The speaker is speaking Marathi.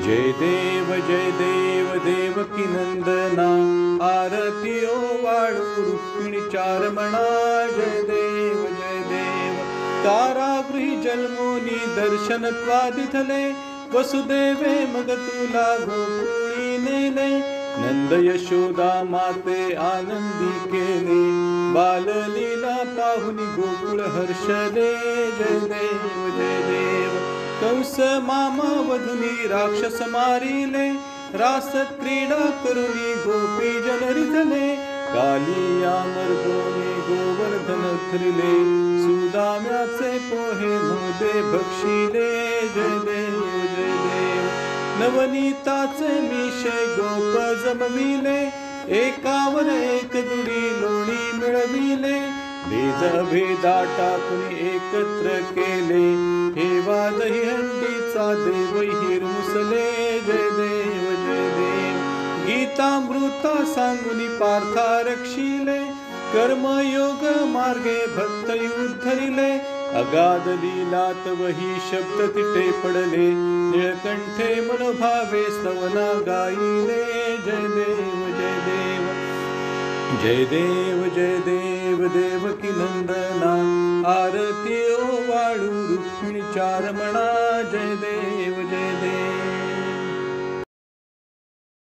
जय देव देवकी नंदना, आरती ओवाळू रुक्मिणीच्या रमणा. जय देव कारागृही जन्मोनी दर्शन त्वादिथले, वसुदेवे मग तुला गोकुळी नेले. नंद यशोदा माते आनंदी केले, बाललीला पाहुनी गोकुळ हर्षले. जय देव कंस मामा वधुनी राक्षस मारिले, रास क्रीडा करुनी गोपी जन रिझले. कालिया मर्दोनी गोवर्धन थरिले, सुदाम्याचे पोहे मोदे भक्षिले. जय देव नवनीताचे मिशे गोप जमविले, एकावर एक दुडी लोणी मिळविले. भेद भेदा टाकून एकत्र केले, हेवा दहीहंडीचा देव हिरमुसले. जय देव गीतामृता सांगुनी पार्था रक्षिले, कर्मयोग मार्गे भक्त उद्धरिले. अगाध लीला तवही शब्द तिटे पडले, निळकंठे मनोभावे स्तवना गाईले. जय देव देवकी नंदना, आरती ओवाळू रुक्मिणीच्या रमणा.